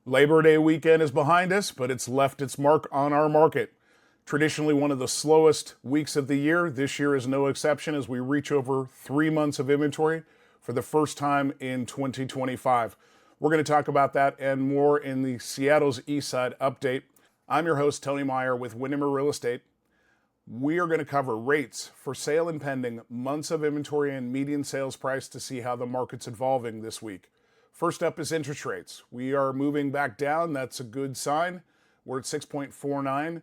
Labor Day weekend is behind us, but it's left its mark on our market. Traditionally one of the slowest weeks of the year, this year is no exception as we reach over 3 months of inventory for the first time in 2025. We're going to talk about that and more in the Seattle's Eastside update. I'm your host, Tony Meier with Windermere Real Estate. We are going to cover rates for sale and pending, months of inventory, and median sales price to see how the market's evolving this week. First up is interest rates. We are moving back down. That's a good sign. We're at 6.49,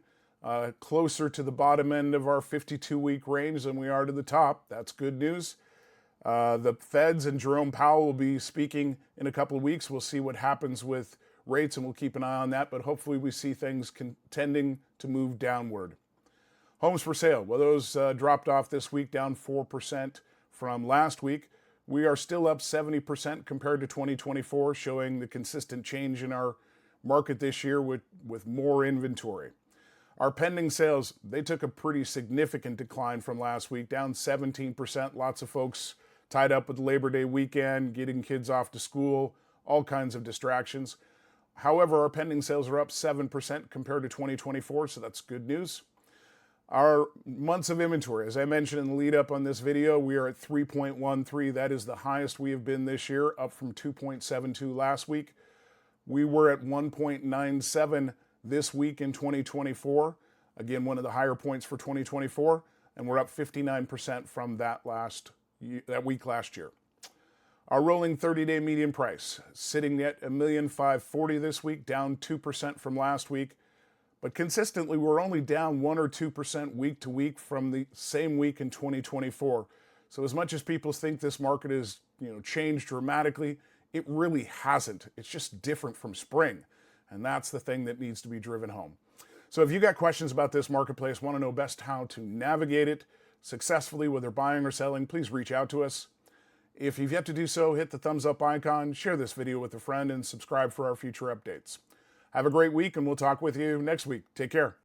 closer to the bottom end of our 52-week range than we are to the top. That's good news. The Feds and Jerome Powell will be speaking in a couple of weeks. We'll see what happens with rates, and we'll keep an eye on that. But hopefully we see things tending to move downward. Homes for sale. Well, those dropped off this week, down 4% from last week. We are still up 70% compared to 2024, showing the consistent change in our market this year with more inventory. Our pending sales, they took a pretty significant decline from last week, down 17%. Lots of folks tied up with Labor Day weekend, getting kids off to school, all kinds of distractions. However, our pending sales are up 7% compared to 2024, so that's good news. Our months of inventory, as I mentioned in the lead up on this video, we are at 3.13. That is the highest we have been this year, up from 2.72 last week. We were at 1.97 this week in 2024. Again, one of the higher points for 2024, and we're up 59% from that week last year. Our rolling 30-day median price sitting at $1,540,000 this week, down 2% from last week. But consistently, we're only down 1 or 2% week to week from the same week in 2024. So as much as people think this market has changed dramatically, it really hasn't. It's just different from spring. And that's the thing that needs to be driven home. So if you got questions about this marketplace, want to know best how to navigate it successfully, whether buying or selling, please reach out to us. If you've yet to do so, hit the thumbs up icon, share this video with a friend, and subscribe for our future updates. Have a great week, and we'll talk with you next week. Take care.